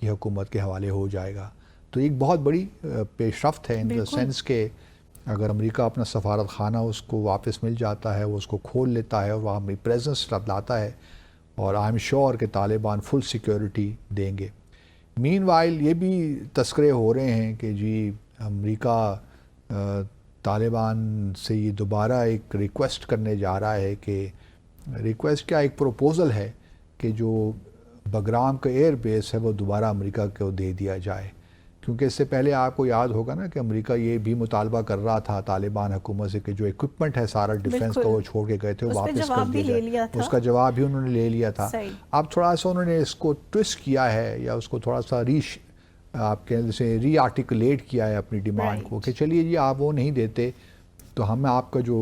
کی حکومت کے حوالے ہو جائے گا. تو ایک بہت بڑی پیش رفت ہے ان دا سینس کہ اگر امریکہ اپنا سفارت خانہ اس کو واپس مل جاتا ہے, وہ اس کو کھول لیتا ہے اور وہاں اپنی پریزنس لاتا ہے, اور آئی ایم شیور کہ طالبان فل سیکیورٹی دیں گے. مین وائل یہ بھی تذکرے ہو رہے ہیں کہ جی امریکہ طالبان سے یہ دوبارہ ایک ریکویسٹ کرنے جا رہا ہے کہ ریکویسٹ کیا, ایک پروپوزل ہے کہ جو بگرام کا ایئر بیس ہے وہ دوبارہ امریکہ کو دے دیا جائے. کیونکہ اس سے پہلے آپ کو یاد ہوگا نا کہ امریکہ یہ بھی مطالبہ کر رہا تھا طالبان حکومت سے کہ جو اکوپمنٹ ہے سارا ڈیفنس کا وہ چھوڑ کے گئے تھے وہ واپس کر دیا جائے. اس کا جواب بھی انہوں نے لے لیا تھا. اب تھوڑا سا انہوں نے اس کو ٹوسٹ کیا ہے یا اس کو تھوڑا سا آپ کے سے ری آرٹیکولیٹ کیا ہے اپنی ڈیمانڈ کو کہ چلیے جی آپ وہ نہیں دیتے تو ہم آپ کا جو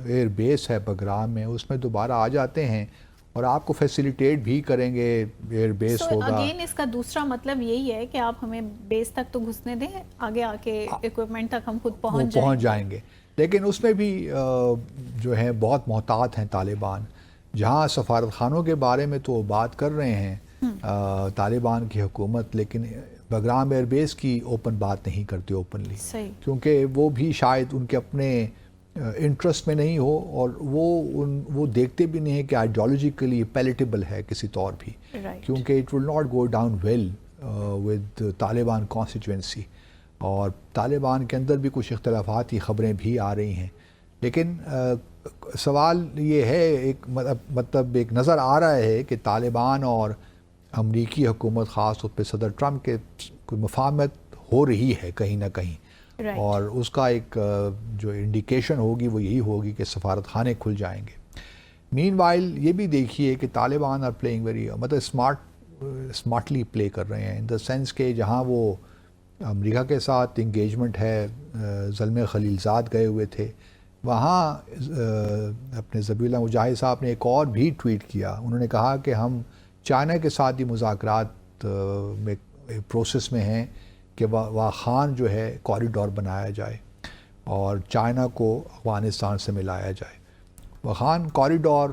ایئر بیس ہے بگرام میں اس میں دوبارہ آ جاتے ہیں اور آپ کو فیسیلیٹیٹ بھی کریں گے, ایئر بیس ہوگا. اگین اس کا دوسرا مطلب یہی ہے کہ آپ ہمیں بیس تک تو گھسنے دیں, آگے آ کے ایکوپمنٹ تک ہم خود پہنچ جائیں گے. لیکن اس میں بھی جو ہے بہت محتاط ہیں طالبان. جہاں سفارت خانوں کے بارے میں تو بات کر رہے ہیں طالبان کی حکومت, لیکن بگرام ایئر بیس کی اوپن بات نہیں کرتے اوپنلی, کیونکہ وہ بھی شاید ان کے اپنے انٹرسٹ میں نہیں ہو اور وہ دیکھتے بھی نہیں ہیں کہ آئیڈیالوجیکلی پیلیٹیبل ہے کسی طور بھی, کیونکہ it will not go down well with Taliban constituency. اور طالبان کے اندر بھی کچھ اختلافاتی خبریں بھی آ رہی ہیں. لیکن سوال یہ ہے ایک مطلب ایک نظر آ رہا ہے کہ طالبان اور امریکی حکومت خاص طور پہ صدر ٹرمپ کے کوئی مفاہمت ہو رہی ہے کہیں نہ کہیں, اور اس کا ایک جو انڈیکیشن ہوگی وہ یہی ہوگی کہ سفارت خانے کھل جائیں گے. مین وائل یہ بھی دیکھیے کہ طالبان آر پلینگ ویری مطلب اسمارٹلی پلے کر رہے ہیں ان دا سینس کہ جہاں وہ امریکہ کے ساتھ انگیجمنٹ ہے, زلمے خلیلزاد گئے ہوئے تھے, وہاں اپنے ذبیح اللہ مجاہد صاحب نے ایک اور بھی ٹویٹ کیا. انہوں نے کہا کہ ہم چائنا کے ساتھ بھی مذاکرات میں پروسیس میں ہیں کہ واخان جو ہے کوریڈور بنایا جائے اور چائنا کو افغانستان سے ملایا جائے. واخان کوریڈور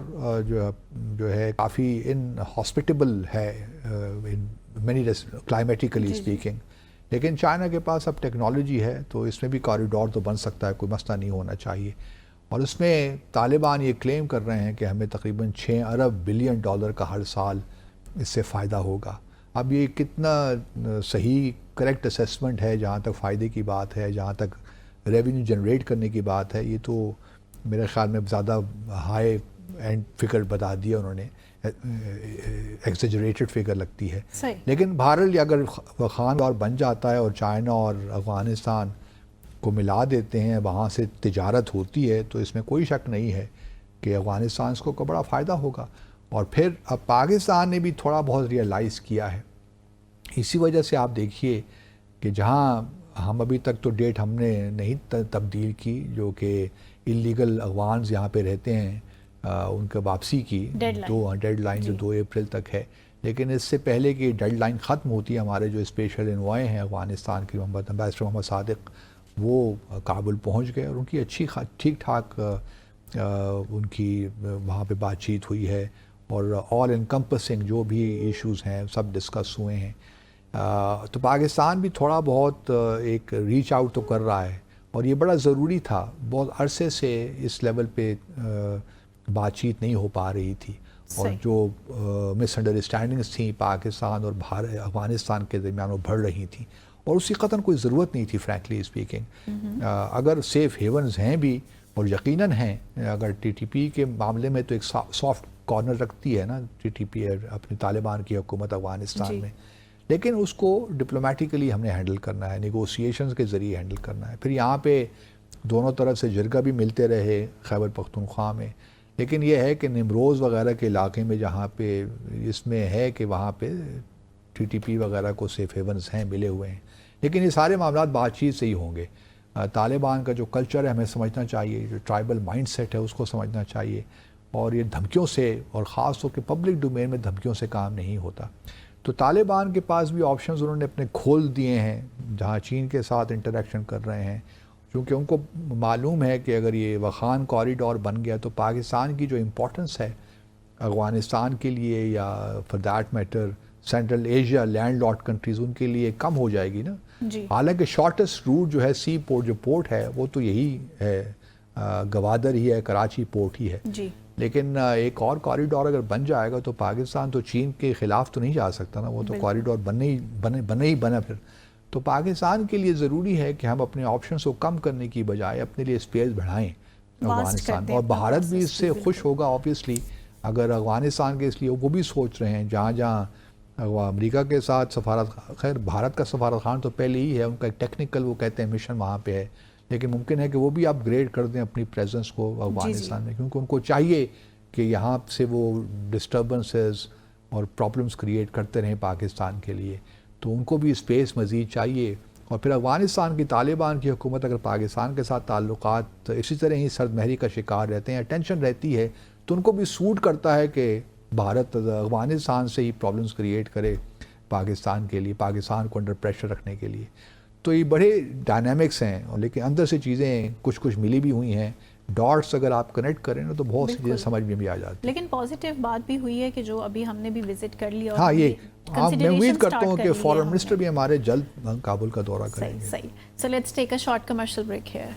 جو ہے کافی ان ہاسپٹیبل ہے مینی کلائمیٹیکلی اسپیکنگ, لیکن چائنا کے پاس اب ٹیکنالوجی ہے تو اس میں بھی کوریڈور تو بن سکتا ہے, کوئی مسئلہ نہیں ہونا چاہیے. اور اس میں طالبان یہ کلیم کر رہے ہیں کہ ہمیں تقریباً 6 ارب بلین ڈالر کا ہر سال اس سے فائدہ ہوگا. اب یہ کتنا صحیح کریکٹ اسیسمنٹ ہے جہاں تک فائدے کی بات ہے, جہاں تک ریونیو جنریٹ کرنے کی بات ہے, یہ تو میرے خیال میں زیادہ ہائی اینڈ فگر بتا دیا انہوں نے, ایکزیجریٹڈ فگر لگتی ہے. لیکن بہرحال اگر خان اور بن جاتا ہے اور چائنا اور افغانستان کو ملا دیتے ہیں, وہاں سے تجارت ہوتی ہے, تو اس میں کوئی شک نہیں ہے کہ افغانستان اس کو بڑا فائدہ ہوگا. اور پھر اب پاکستان نے بھی تھوڑا بہت ریئلائز کیا ہے. اسی وجہ سے آپ دیکھیے کہ جہاں ہم ابھی تک تو ڈیٹ ہم نے نہیں تبدیل کی, جو کہ اللیگل افغانز یہاں پہ رہتے ہیں ان کے واپسی کی ڈیڈ لائن جو 2 اپریل تک ہے. لیکن اس سے پہلے کہ ڈیڈ لائن ختم ہوتی ہے, ہمارے جو اسپیشل انوائے ہیں افغانستان کے امبیسڈر محمد صادق, وہ کابل پہنچ گئے اور ان کی اچھی ٹھیک ٹھاک ان کی وہاں پہ بات چیت ہوئی ہے, اور آل انکمپسنگ جو بھی ایشوز ہیں سب ڈسکس ہوئے ہیں. تو پاکستان بھی تھوڑا بہت ایک ریچ آؤٹ تو کر رہا ہے, اور یہ بڑا ضروری تھا. بہت عرصے سے اس لیول پہ بات چیت نہیں ہو پا رہی تھی, اور جو مس انڈرسٹینڈنگس تھیں پاکستان اور افغانستان کے درمیان وہ بڑھ رہی تھیں, اور اس کی قطعاً کوئی ضرورت نہیں تھی فرینکلی اسپیکنگ. اگر سیف ہیونز ہیں بھی, اور یقیناً ہیں, اگر ٹی ٹی پی کے معاملے میں تو ایک سافٹ کارنر رکھتی ہے نا ٹی ٹی پی اپنی طالبان کی حکومت افغانستان میں, لیکن اس کو ڈپلومیٹیکلی ہم نے ہینڈل کرنا ہے, نیگوسیشنز کے ذریعے ہینڈل کرنا ہے. پھر یہاں پہ دونوں طرف سے جرگہ بھی ملتے رہے خیبر پختونخوا میں, لیکن یہ ہے کہ نمروز وغیرہ کے علاقے میں جہاں پہ اس میں ہے کہ وہاں پہ ٹی ٹی پی وغیرہ کو سیف ہیونز ہیں, ملے ہوئے ہیں. لیکن یہ سارے معاملات بات چیت سے ہی ہوں گے. طالبان کا جو کلچر ہے ہمیں سمجھنا چاہیے, جو ٹرائبل مائنڈ سیٹ ہے اس کو سمجھنا چاہیے, اور یہ دھمکیوں سے, اور خاص طور پہ پبلک ڈومین میں دھمکیوں سے کام نہیں ہوتا. تو طالبان کے پاس بھی آپشنز انہوں نے اپنے کھول دیے ہیں جہاں چین کے ساتھ انٹریکشن کر رہے ہیں, کیونکہ ان کو معلوم ہے کہ اگر یہ واخان کوریڈور بن گیا تو پاکستان کی جو امپورٹنس ہے افغانستان کے لیے, یا for that matter Central Asia landlocked countries ان کے لیے کم ہو جائے گی نا. جی حالانکہ شارٹیسٹ روٹ جو ہے سی پورٹ جو پورٹ ہے وہ تو یہی ہے, گوادر ہی ہے, کراچی پورٹ ہی ہے. جی لیکن ایک اور کوریڈور اگر بن جائے گا تو پاکستان تو چین کے خلاف تو نہیں جا سکتا نا, وہ تو کوریڈور بنے ہی بنا پھر. تو پاکستان کے لیے ضروری ہے کہ ہم اپنے آپشنس کو کم کرنے کی بجائے اپنے لیے اسپیس بڑھائیں افغانستان میں, اور بھارت بھی اس سے خوش ہوگا آبویسلی اگر افغانستان کے, اس لیے وہ بھی سوچ رہے ہیں جہاں جہاں امریکہ کے ساتھ سفارت, خیر بھارت کا سفارت خان تو پہلے ہی ہے, ان کا ایک ٹیکنیکل وہ کہتے ہیں مشن وہاں پہ ہے, لیکن ممکن ہے کہ وہ بھی اپ گریڈ کر دیں اپنی پریزنس کو افغانستان میں, کیونکہ ان کو چاہیے کہ یہاں سے وہ ڈسٹربنسز اور پرابلمس کریٹ کرتے رہیں پاکستان کے لیے, تو ان کو بھی اسپیس مزید چاہیے. اور پھر افغانستان کی طالبان کی حکومت اگر پاکستان کے ساتھ تعلقات اسی طرح ہی سرد مہری کا شکار رہتے ہیں, ٹینشن رہتی ہے, تو ان کو بھی سوٹ کرتا ہے کہ بھارت افغانستان سے ہی پرابلمس کریٹ کرے پاکستان کے لیے, پاکستان کو انڈر پریشر رکھنے کے لیے. تو یہ بڑے ڈائنامکس ہیں, لیکن اندر سے چیزیں کچھ ملی بھی ہوئی ہیں. ڈاٹس اگر آپ کنیکٹ کریں نا تو بہت سی چیزیں سمجھ میں بھی آ جاتی ہیں. لیکن پازیٹیو بات بھی ہوئی ہے کہ جو ابھی ہم نے بھی وزٹ کر لیا. ہاں یہ میں امید کرتا ہوں کہ فارن منسٹر بھی ہمارے جلد کابل کا دورہ کریں گے. صحیح. So let's take a short commercial break here.